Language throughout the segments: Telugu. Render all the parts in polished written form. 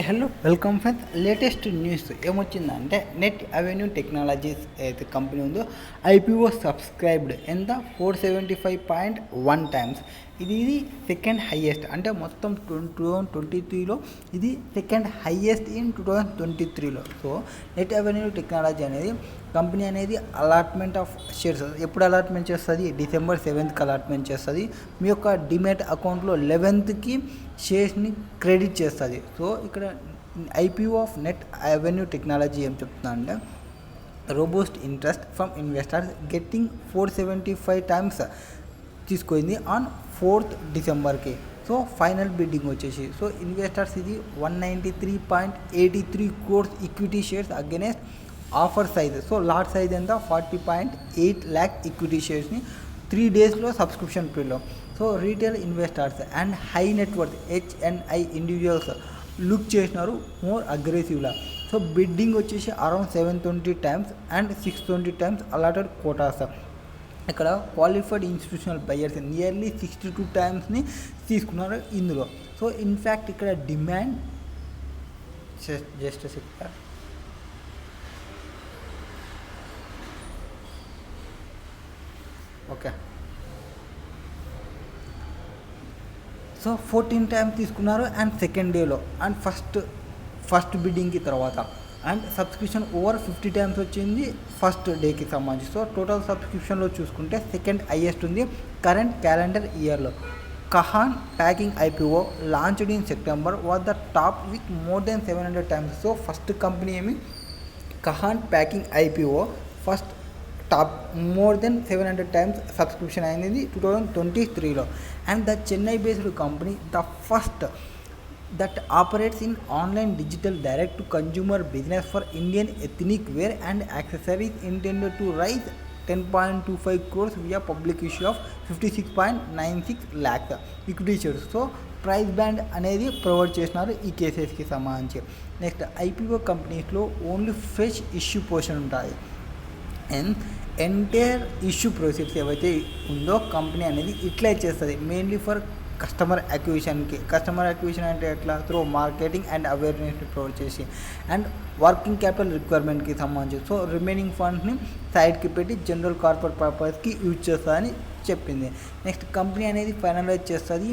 Hello welcome friends. Latest news ఏమొచ్చిందంటే నెట్ అవెన్యూ టెక్నాలజీస్ అయితే కంపెనీ ఉందో ఐపీఓ సబ్స్క్రైబ్డ్ ఎంత 475.1 టైమ్స్. ఇది సెకండ్ హైయెస్ట్, అంటే మొత్తం 2023లో ఇది సెకండ్ హైయెస్ట్ ఇన్ 2023లో. సో నెట్ అవెన్యూ టెక్నాలజీ అనేది కంపెనీ అనేది అలాట్మెంట్ ఆఫ్ షేర్స్ ఎప్పుడు అలాట్మెంట్ చేస్తుంది? December 7th అలాట్మెంట్ చేస్తుంది. మీ యొక్క డిమెట్ అకౌంట్లో 11th షేర్స్ని క్రెడిట్ చేస్తుంది. సో ఇక్కడ IPO of net avenue technology ఏం చెప్తున్నా అంటే robust interest from investors getting 475 times తీసుకుంది ఆన్ 4th Decemberకి. సో ఫైనల్ బిడ్డింగ్ వచ్చేసి సో ఇన్వెస్టర్స్ ఇది 193.83 crores equity shares against offer size. So lot size ఎంత 40.8 lakh ఈక్విటీ షేర్స్ని 3 daysలో సబ్స్క్రిప్షన్ పీరియడ్లో. So retail investors and high net worth HNI individuals look చేసినారు మోర్ అగ్రెసివ్లా. సో బిడ్డింగ్ వచ్చేసి around 720 times and 620 times allotted Kotas. ఇక్కడ క్వాలిఫైడ్ ఇన్స్టిట్యూషనల్ బయర్స్ నియర్లీ 62 టైమ్స్ని తీసుకున్నారు ఇందులో. సో ఇన్ఫ్యాక్ట్ ఇక్కడ demand just sector okay. So 14 times తీసుకున్నారు అండ్ సెకండ్ డేలో అండ్ ఫస్ట్ బిడ్డింగ్కి తర్వాత అండ్ సబ్స్క్రిప్షన్ ఓవర్ 50 టైమ్స్ వచ్చింది ఫస్ట్ డేకి సంబంధించి. సో టోటల్ సబ్స్క్రిప్షన్లో చూసుకుంటే సెకండ్ హైయెస్ట్ ఉంది కరెంట్ క్యాలెండర్ ఇయర్లో. Kahan packing IPO launched in September was the top with more than 700 times. So first company ఏమి Kahan packing IPO first top more than 700 times subscription అయింది 2023లో. And the Chennai based company the first that operates in online digital direct to consumer business for Indian ethnic wear and accessories intended to raise 10.25 crores via public issue of 56.96 lakhs equity shares. So price band అనేది ప్రొవైడ్ చేసినారు ఈ కేసెస్కి సంబంధించి. నెక్స్ట్ ఐపీఓ కంపెనీస్లో ఓన్లీ ఫ్రెష్ ఇష్యూ పోర్షన్ ఉంటుంది అండ్ ఎంటైర్ ఇష్యూ ప్రొసీడ్స్ ఏవైతే ఉందో కంపెనీ అనేది ఇట్లా చేస్తుంది మెయిన్లీ ఫర్ కస్టమర్ అక్విజిషన్కి. కస్టమర్ అక్విజిషన్ అంటే ఎట్లా? త్రూ మార్కెటింగ్ అండ్ అవేర్నెస్ని ప్రొవైడ్ చేసి అండ్ వర్కింగ్ క్యాపిటల్ రిక్వైర్మెంట్కి సంబంధించి. సో రిమైనింగ్ ఫండ్స్ని సైడ్కి పెట్టి జనరల్ కార్పొరేట్ పర్పస్కి యూజ్ చేస్తుందని చెప్పింది. నెక్స్ట్ కంపెనీ అనేది ఫైనలైజ్ చేస్తుంది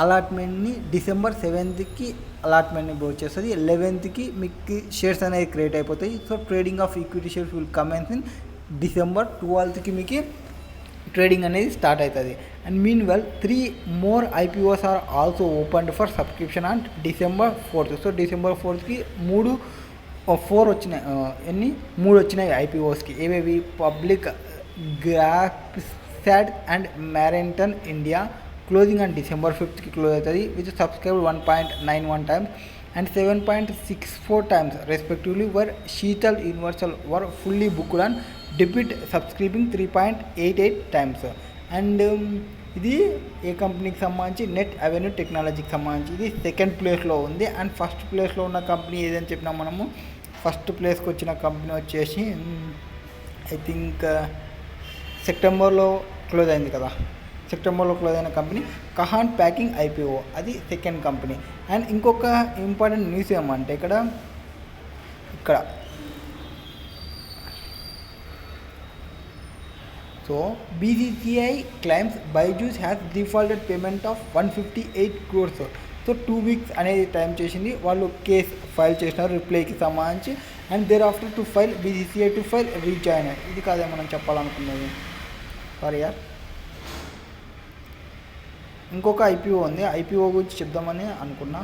అలాట్మెంట్ని December 7th అలాట్మెంట్ని బోర్డ్ చేస్తుంది. 11th మీకు షేర్స్ అనేది క్రియేట్ అయిపోతాయి. So trading of equity shares will commence in December 12th మీకు ట్రేడింగ్ అనేది స్టార్ట్ అవుతుంది. And mean well 3 more IPOs are also opened for subscription on December 4th. So December 4th 4 వచ్చినాయి. ఎన్ని 3 వచ్చినాయి ఐపీఓస్కి. ఏవేవి? పబ్లిక్ గ్రాఫ్సాడ్ అండ్ మ్యారెంటన్ India closing on December 5th close అవుతుంది with subscribe 1.91 times and 7.64 times respectively, where Sheetal Universal were fully booked on debit subscribing 3.88 times. And ఇది ఏ కంపెనీకి సంబంధించి? నెట్ అవెన్యూ టెక్నాలజీకి సంబంధించి. ఇది సెకండ్ ప్లేస్లో ఉంది. అండ్ ఫస్ట్ ప్లేస్లో ఉన్న కంపెనీ ఏదని చెప్పినా మనము ఫస్ట్ ప్లేస్కి వచ్చిన కంపెనీ వచ్చేసి ఐ థింక్ సెప్టెంబర్లో క్లోజ్ అయింది కదా. సెప్టెంబర్లో క్లోజ్ అయిన కంపెనీ కహాన్ ప్యాకింగ్ ఐపీఓ, అది సెకండ్ కంపెనీ. అండ్ ఇంకొక ఇంపార్టెంట్ న్యూస్ ఏమంటే ఇక్కడ so BCCI claims Byju's has defaulted payment of 158 crores. So 2 weeks అనేది టైం చేసింది. వాళ్ళు కేస్ ఫైల్ చేసినారు రిప్లైకి సంబంధించి. And thereafter to file BCCI to file rejoin. ఇది కాదే మనం చెప్పాలనుకున్నది. సారీ యార్, ఇంకొక ఐపీఓ ఉంది. ఐపీఓ గురించి చెప్దామని అనుకున్నా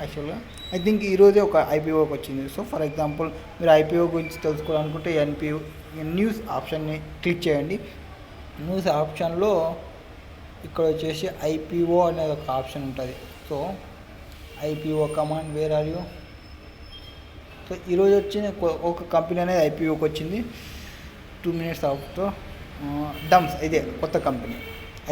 యాక్చువల్గా. ఐ థింక్ ఈరోజే ఒక ఐపీఓకి వచ్చింది. సో ఫర్ ఎగ్జాంపుల్ మీరు ఐపీఓ గురించి తెలుసుకోవాలనుకుంటే ఎన్పిఓ న్యూస్ ఆప్షన్ని క్లిక్ చేయండి. న్యూస్ ఆప్షన్లో ఇక్కడ వచ్చేసి ఐపీఓ అనేది ఒక ఆప్షన్ ఉంటుంది. So IPO command where are you. So ఈరోజు వచ్చిన ఒక కంపెనీ అనేది ఐపీఓకి వచ్చింది 2 minutes ఆఫ్టర్ డమ్స్. ఇదే కొత్త కంపెనీ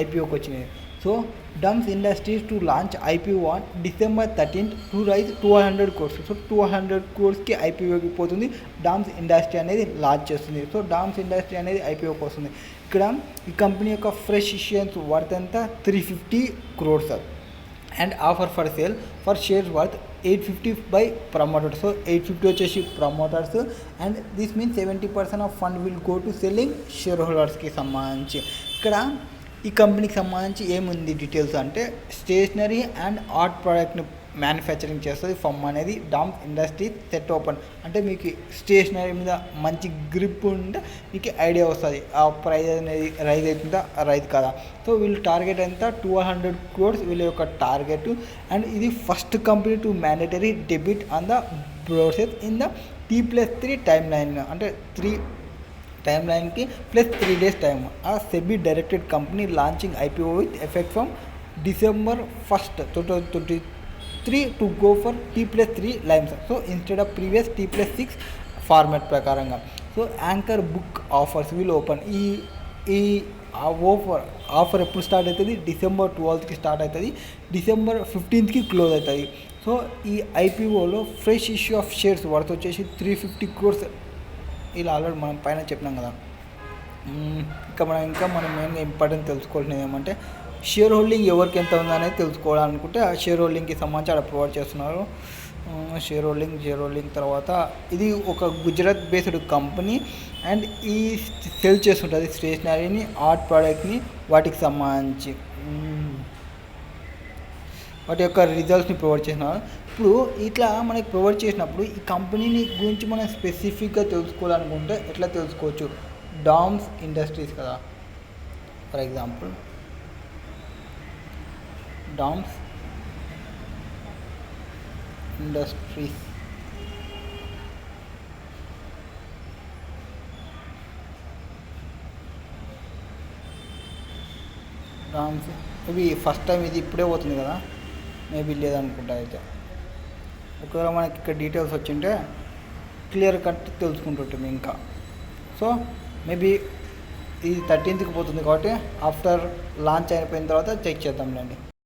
ఐపీఓకి వచ్చినది. So Dams industries to launch IPO on December 13th to raise 200 crores. So 200 crores ఐపీఓకి పోతుంది. డామ్స్ ఇండస్ట్రీ అనేది లాంచ్ చేస్తుంది. సో డామ్స్ ఇండస్ట్రీ అనేది ఐపీఓకి వస్తుంది. ఇక్కడ ఈ కంపెనీ యొక్క ఫ్రెష్ ఇష్యూయన్స్ వర్త్ ఎంత 350 crores and offer for sale for shares worth 850 by promoters. So 850 వచ్చేసి promoters and this means 70% of fund will go to selling share హోల్డర్స్కి సంబంధించి. ఇక్కడ ఈ కంపెనీకి సంబంధించి ఏముంది డీటెయిల్స్ అంటే స్టేషనరీ అండ్ ఆర్ట్ ప్రోడక్ట్ని మ్యానుఫ్యాక్చరింగ్ చేస్తుంది ఫమ్ అనేది డామ్స్ ఇండస్ట్రీస్ సెట్ ఓపెన్. అంటే మీకు స్టేషనరీ మీద మంచి గ్రిప్ ఉంటే మీకు ఐడియా వస్తుంది ఆ ప్రైజ్ అనేది రైజ్ అవుతుందా రైజ్ కదా. సో వీళ్ళు టార్గెట్ ఎంత 200 crores వీళ్ళ యొక్క టార్గెట్. అండ్ ఇది first company to mandatory debit on the process in the T+3 time line. అంటే 3 టైమ్ లైన్కి ప్లస్ 3 days టైమ్. ఆ SEBI directed company launching IPO with effect from December 1st, 2023 to go for T+3 lines. So instead of previous T+6 format ప్రకారంగా. So anchor book offers will open. ఈ ఆఫర్ ఎప్పుడు స్టార్ట్ అవుతుంది? December 12th స్టార్ట్ అవుతుంది, December 15th క్లోజ్ అవుతుంది. సో ఈ IPOలో fresh issue of shares worth వచ్చేసి 350 crores. ఇలా ఆల్రెడీ మనం పైన చెప్పినాం కదా. మనం మెయిన్గా ఇంపార్టెంట్ తెలుసుకోవాల్సింది ఏమంటే షేర్ హోల్డింగ్ ఎవరికి ఎంత ఉందనేది తెలుసుకోవాలనుకుంటే ఆ షేర్ హోల్డింగ్కి సంబంధించి అక్కడ ప్రొవైడ్ చేస్తున్నారు. షేర్ హోల్డింగ్ తర్వాత ఇది ఒక గుజరాత్ బేస్డ్ కంపెనీ అండ్ ఈ సెల్ చేస్తుంటుంది స్టేషనరీని, ఆర్ట్ ప్రోడక్ట్ని, వాటికి సంబంధించి వాటి యొక్క రిజల్ట్స్ని ప్రొవైడ్ చేసినారు. ఇప్పుడు ఇట్లా మనకి ప్రొవైడ్ చేసినప్పుడు ఈ కంపెనీని గురించి మనం స్పెసిఫిక్గా తెలుసుకోవాలనుకుంటే ఎట్లా తెలుసుకోవచ్చు? డామ్స్ ఇండస్ట్రీస్ కదా, for example DOMS industries. DOMS maybe first time ఇది ఇప్పుడే పోతుంది కదా, మేబీ లేదనుకుంటా. అయితే ఒకవేళ మనకి ఇక్కడ డీటెయిల్స్ వచ్చింటే క్లియర్ కట్ తెలుసుకుంటుంటాం ఇంకా. సో మేబీ ఇది 13th పోతుంది కాబట్టి ఆఫ్టర్ లాంచ్ అయిపోయిన తర్వాత చెక్ చేద్దాంలేండి.